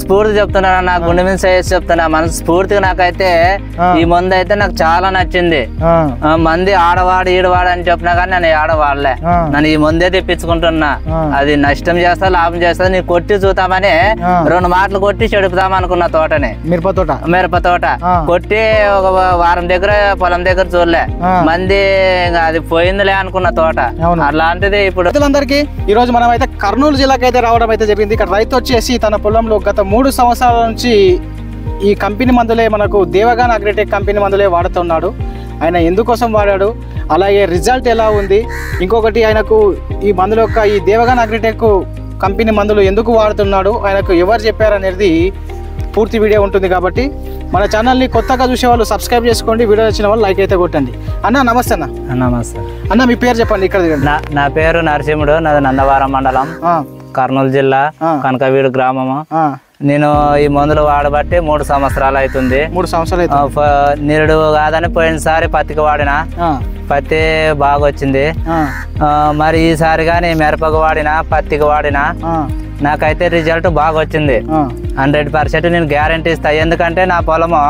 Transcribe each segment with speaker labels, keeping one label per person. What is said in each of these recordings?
Speaker 1: స్ఫూర్తి చెప్తున్నా, నా గుండె మీద చేసి చెప్తున్నా. మనస్ఫూర్తిగా నాకైతే ఈ మందు అయితే నాకు చాలా నచ్చింది. మంది ఆడవాడు ఈడవాడు అని చెప్పినా కానీ నేను ఆడవాడలే, నన్ను ఈ మందే తెప్పించుకుంటున్నా. అది నష్టం చేస్తా లాభం చేస్తా నీ కొట్టి చూద్దామని 2 మాటలు కొట్టి చెడుపుదాం అనుకున్న తోటని, మిరప తోట కొట్టి ఒక వారం దగ్గర పొలం దగ్గర చూడలే, మంది అది పోయిందిలే అనుకున్న తోట. అలాంటిది ఇప్పుడు
Speaker 2: అందరికి ఈ రోజు మనం అయితే కర్నూలు జిల్లాకి అయితే రావడం అయితే జరిగింది. ఇక్కడ రైతు వచ్చేసి తన పొలంలో గత 3 సంవత్సరాల నుంచి ఈ కంపెనీ మందులే, మనకు దేవగాన్ అగ్రిటెక్ కంపెనీ మందులే వాడుతున్నాడు. ఆయన ఎందుకోసం వాడాడు, అలాగే రిజల్ట్ ఎలా ఉంది, ఇంకొకటి ఆయనకు ఈ మందుల యొక్క ఈ దేవగాన్ అగ్రిటెక్ కంపెనీ మందులు ఎందుకు వాడుతున్నాడు, ఆయనకు ఎవరు చెప్పారనేది పూర్తి వీడియో ఉంటుంది. కాబట్టి మన ఛానల్ని కొత్తగా చూసే వాళ్ళు సబ్స్క్రైబ్ చేసుకోండి, వీడియో వచ్చిన వాళ్ళు లైక్ అయితే కొట్టండి. అన్న నమస్తే.
Speaker 1: నమస్తే
Speaker 2: అన్న, మీ పేరు చెప్పండి. ఇక్కడ
Speaker 1: నా పేరు నరసింహుడు, నాది నందవరం మండలం, కర్నూలు జిల్లా, కనకవీడు గ్రామము. నేను ఈ మందులు వాడబట్టి 3 సంవత్సరాలు అవుతుంది.
Speaker 2: 3 సంవత్సరాలు
Speaker 1: నిరుడు కాదని పోయినసారి పత్తికి వాడిన, పత్తి బాగా వచ్చింది. మరి ఈసారి కానీ మిరపకు వాడిన, పత్తికి వాడిన, నాకైతే రిజల్ట్ బాగా వచ్చింది. 100% నేను గ్యారంటీ ఇస్తా. ఎందుకంటే నా పొలము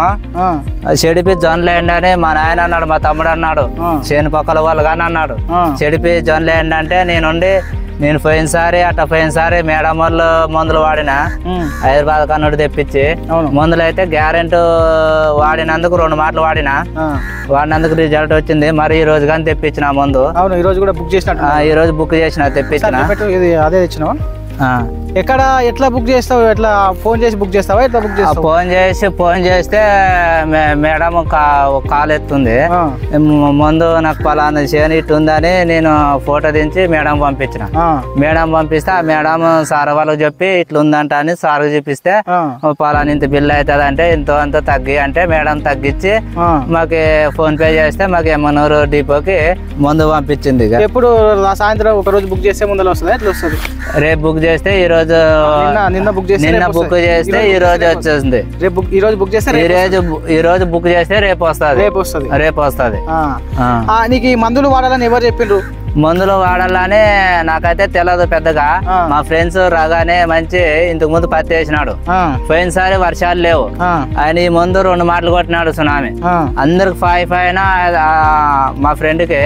Speaker 1: చెడిపి జొన్నలేండి అని మా నాయన అన్నాడు, మా తమ్ముడు అన్నాడు, చేను పక్కల వాళ్ళు కానీ అన్నాడు, చెడిపి జొన్నలేండి అంటే నేను పోయినసారి మేడం వాళ్ళు మందులు వాడిన, హైదరాబాద్ కన్నుడు తెప్పించి మందులు అయితే గ్యారెంటీ వాడినందుకు 2 మాటలు వాడినందుకు రిజల్ట్ వచ్చింది. మరి ఈ రోజు కానీ తెప్పించిన మందు.
Speaker 2: ఈ రోజు కూడా బుక్ చేసిన,
Speaker 1: ఈ రోజు బుక్ చేసిన, తెప్పించిన.
Speaker 2: అదే తెచ్చినావా? ఎక్కడ ఎట్లా బుక్ చేస్తావు? ఎట్లా ఫోన్ చేసి బుక్ చేస్తావా? ఎట్లా బుక్ చేస్తావు?
Speaker 1: ఫోన్ చేస్తే మేడం కాల్ ఎత్తుంది, ముందు నాకు పలానా చేను ఇటు ఉందని నేను ఫోటో దించి మేడం పంపించిన. మేడం పంపిస్తే ఆ మేడం సార్ వాళ్ళకి చెప్పి ఇట్లా ఉందంట అని సార్ చూపిస్తే, పలానా ఇంత బిల్లు అవుతుంది అంటే ఇంతో అంత తగ్గి అంటే మేడం తగ్గించి మాకు ఫోన్ పే చేస్తే మాకు ఎమ్మనూరు డిపోకి మందు పంపించింది.
Speaker 2: ఎప్పుడు సాయంత్రం ఒక రోజు బుక్ చేస్తే ముందు వస్తుంది, ఎట్లా వస్తుంది?
Speaker 1: రేపు బుక్ చేస్తే ఈ రోజు, నిన్న బుక్ చేస్తే ఈ రోజు వచ్చేసింది.
Speaker 2: ఈ రోజు బుక్ చేస్తే
Speaker 1: రేపు వస్తుంది.
Speaker 2: నీకు ఈ మందులు వాడాలని ఎవరు చెప్పిండ్రు?
Speaker 1: మందులు వాడాలని నాకైతే తెలియదు పెద్దగా. మా ఫ్రెండ్స్ రాగానే మంచి ఇంతకు ముందు పత్తి వేసినాడు, పోయినసారి వర్షాలు లేవు, ఆయన ఈ మందు 2 మాటలు కొట్టినాడు సునామీ. అందరికి 5 అయినా మా ఫ్రెండ్ కి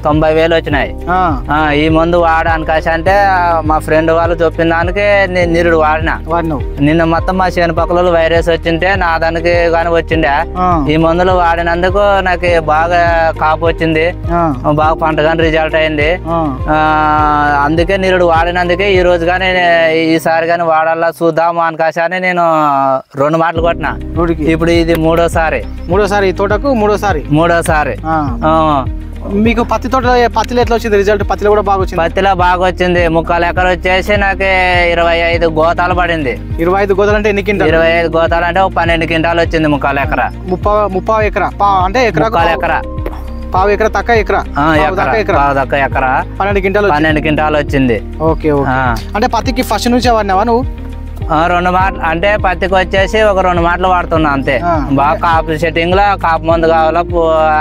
Speaker 1: 90,000 వచ్చినాయి. ఈ మందు వాడడానికి అంటే మా ఫ్రెండ్ వాళ్ళు చెప్పిన దానికి నిరుడు వాడినా. నిన్న మొత్తం మా చేను పక్కల వైరస్ వచ్చింటే నా దానికి కానీ వచ్చిండే. ఈ మందులు వాడినందుకు నాకు బాగా కాపు వచ్చింది, బాగా పంట కానీ రిజల్ట్ అయింది. అందుకే నిరుడు వాడినందుకే ఈ రోజు కానీ ఈసారి కానీ వాడాలా చూద్దాము అనుకాశాన్ని నేను 2 మాటలు కొట్టిన. ఇప్పుడు ఇది మూడోసారి
Speaker 2: ఈ తోటకు మూడోసారి. మీకు పత్తిలో ఎట్లా వచ్చింది రిజల్ట్? పత్తిలో కూడా బాగా వచ్చింది.
Speaker 1: పత్తిలో బాగా వచ్చింది. 3/4 ఎకర వచ్చేసి నాకు 25 గోతాలు పడింది.
Speaker 2: 25 గోతాలు అంటే ఎన్ని క్వింటాలు?
Speaker 1: 25 గోతాలు అంటే 12 క్వింటాలు వచ్చింది. 3/4 ఎకర.
Speaker 2: 30 ఎకరా అంటే ఎకరా?
Speaker 1: 3/4 ఎకరా.
Speaker 2: పావు ఎకరా తక్కువ ఎకరా?
Speaker 1: 12 క్వింటాలు వచ్చింది.
Speaker 2: ఓకే. అంటే పత్తికి ఫస్ట్ నుంచి వాడినావా నువ్వు?
Speaker 1: 2 మాటలు అంటే పత్తికి వచ్చేసి ఒక 2 మాటలు వాడుతున్నా అంతే. బాగా కాపు సెట్టింగ్ లో కాపు మందు కావాలా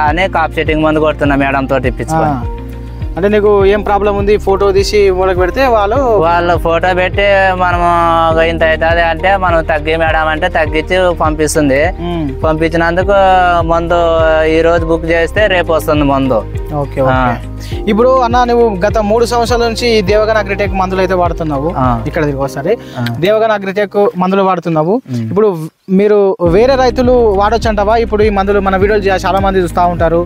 Speaker 1: అని కాపు సెట్టింగ్ మందు కొడుతున్నా మేడం తోటి ఇప్పించుకొని.
Speaker 2: అంటే నీకు ఏం ప్రాబ్లం ఉంది ఫోటో తీసి వాళ్ళకి పెడితే వాళ్ళు
Speaker 1: ఫోటో పెట్టి మనము ఇంత అవుతుంది అంటే మనం తగ్గి మేడం అంటే తగ్గించి పంపిస్తుంది. పంపించినందుకు మందు ఈ రోజు బుక్ చేస్తే రేపు వస్తుంది మందు.
Speaker 2: ఓకే. ఇప్పుడు అన్న నువ్వు గత 3 సంవత్సరాల నుంచి దేవగాన్ అగ్రిటెక్ మందులు అయితే వాడుతున్నావు. ఇక్కడ ఒకసారి దేవగాన్ అగ్రిటెక్ మందులు వాడుతున్నావు. ఇప్పుడు మీరు వేరే రైతులు వాడొచ్చు అంటావా? ఇప్పుడు ఈ మందులు మన వీడియోలు చాలా మంది చూస్తూ ఉంటారు.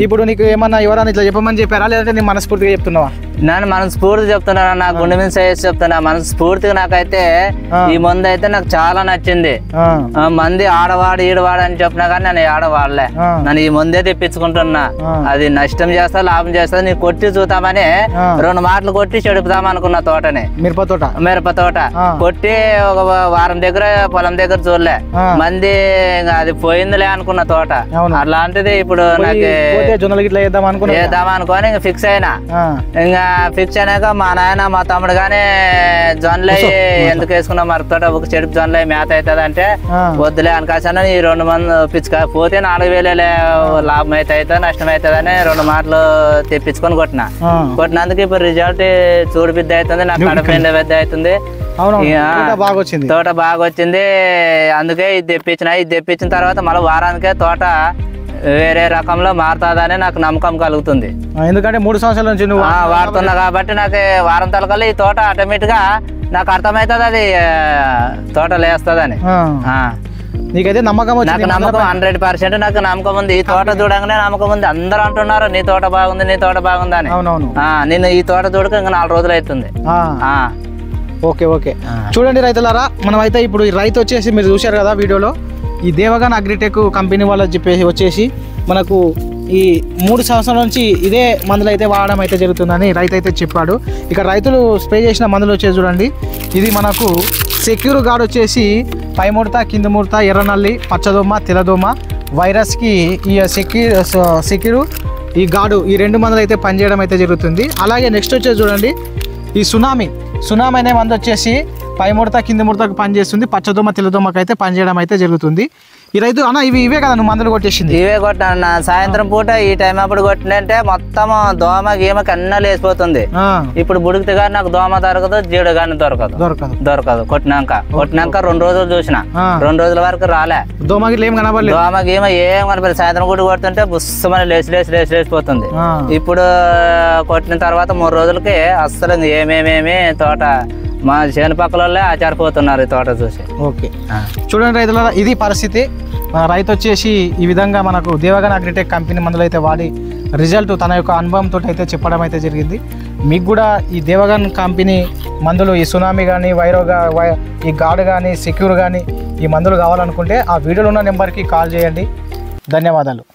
Speaker 2: ఇప్పుడు నీకు ఏమన్నా ఎవరైనా ఇట్లా చెప్పమని చెప్పారా, లేదంటే నేను మనస్ఫూర్తిగా చెప్తున్నావా?
Speaker 1: నేను మనస్ఫూర్తి చెప్తున్నా, నా గుండె మీద చేసి చెప్తున్నా. మనస్ఫూర్తిగా నాకైతే ఈ మందు అయితే నాకు చాలా నచ్చింది. మంది ఆడవాడు ఈడవాడు అని చెప్పినా కానీ నేను ఆడవాడలే, నన్ను ఈ మందే తెప్పించుకుంటున్నా. అది నష్టం చేస్తా లాభం చేస్తా నీ కొట్టి చూద్దామని 2 మాటలు కొట్టి చెడుపుదాం అనుకున్న తోటని, మిరప తోట కొట్టి ఒక వారం దగ్గర పొలం దగ్గర చూడలే, మంది అది పోయిందిలే అనుకున్న తోట. అలాంటిది ఇప్పుడు నాకు వేద్దాం అనుకోని ఫిక్స్ అయినా. ఇంకా ఫిక్స్ అయినాక మా నాయన మా తమ్ముడు గానీ జొన్నలు ఎందుకు వేసుకున్నాం మరపతోట ఒక చెడుపు జొన్నలు మేత అవుతుంది అంటే వద్దులే అనుకాసాను. ఈ 2 మంది పిచ్చుక పోతే 4,000 లాభం అయితే అవుతుంది నష్టం అవుతుంది అని 2 మాటలు తెప్పించుకొని కొట్టినందుకు ఇప్పుడు రిజల్ట్ చూడు పెద్ద అవుతుంది, నాకు కడప పెద్ద అవుతుంది.
Speaker 2: బాగా వచ్చింది,
Speaker 1: తోట బాగా వచ్చింది. అందుకే ఇది తెప్పించిన తర్వాత మళ్ళీ వారానికే తోట వేరే రకంలో మారుతుందని నాకు నమ్మకం కలుగుతుంది.
Speaker 2: ఎందుకంటే 3 సంవత్సరాల నుంచి నువ్వు
Speaker 1: వాడుతున్నా కాబట్టి నాకు వారం తలకల్లా ఈ తోట ఆటోమేటిక్ గా నాకు అర్థమవుతుంది అది తోట లేస్తుందని.
Speaker 2: నీకైతే నమ్మకం?
Speaker 1: నాకు నమ్మకం 100% నాకు నమ్మకం ఉంది. ఈ తోట చూడగానే నమ్మకం ఉంది. అందరూ అంటున్నారు నీ తోట బాగుంది, నీ తోట బాగుంది అని. నేను ఈ తోట చూడక ఇంకా 4 రోజులు అవుతుంది.
Speaker 2: Okay okay. చూడండి రైతులారా, మనం అయితే ఇప్పుడు ఈ రైతు వచ్చేసి మీరు చూశారు కదా వీడియోలో, ఈ దేవగన్ అగ్రిటెక్ కంపెనీ వాళ్ళు చెప్పేసి వచ్చేసి మనకు ఈ 3 సంవత్సరాల నుంచి ఇదే మందులు అయితే వాడడం అయితే జరుగుతుందని రైతు అయితే చెప్పాడు. ఇక్కడ రైతులు స్ప్రే చేసిన మందులు వచ్చేసి చూడండి, ఇది మనకు సెక్యూర్ గార్డ్ వచ్చేసి పై ముడత, కింద ముడత, ఎర్రనల్లి, పచ్చదోమ, తెల్లదోమ వైరస్కి ఈ సెక్యూర్ ఈ గార్డు ఈ 2 మందులు అయితే పనిచేయడం అయితే జరుగుతుంది. అలాగే నెక్స్ట్ వచ్చేసి చూడండి, ఈ సునామీ అనే మందు వచ్చేసి పై ముడత, కింద ముడతకు పనిచేస్తుంది. పచ్చదోమ, తెల్లదోమకు అయితే పనిచేయడం అయితే జరుగుతుంది. ఈ రైతు అన్న ఇవే కదా నువ్వు మందులు కొట్టేసింది?
Speaker 1: ఇవే కొట్టాను. సాయంత్రం పూట ఈ టైం అప్పుడు కొట్టినంటే మొత్తం దోమ గీమకి అన్నీ లేసిపోతుంది. ఇప్పుడు బుడికితే కానీ నాకు దోమ దొరకదు, జీడు కానీ దొరకదు. కొట్టినాక 2 రోజులు చూసిన, 2 రోజుల వరకు రాలే.
Speaker 2: దోమ గీమ
Speaker 1: ఏం కనపడలేదు. సాయంత్రం కూడా కొడుతుంటే బుస్సమని లేచిపోతుంది. ఇప్పుడు కొట్టిన తర్వాత 3 రోజులకి అస్సలు ఏమేమేమి తోట మా చేను పక్కల ఆచారిపోతున్నారు ఈ తోట చూసి.
Speaker 2: ఓకే చూడండి రైతుల, ఇది పరిస్థితి. రైతు వచ్చేసి ఈ విధంగా మనకు దేవగన్ అగ్రిటెక్ కంపెనీ మందులు అయితే వాడి రిజల్ట్ తన యొక్క అనుభవంతో అయితే చెప్పడం అయితే జరిగింది. మీకు కూడా ఈ దేవగన్ కంపెనీ మందులు, ఈ సునామీ కానీ, ఈ గార్డ్ కానీ, సెక్యూర్ కానీ ఈ మందులు కావాలనుకుంటే ఆ వీడియోలో ఉన్న నెంబర్కి కాల్ చేయండి. ధన్యవాదాలు.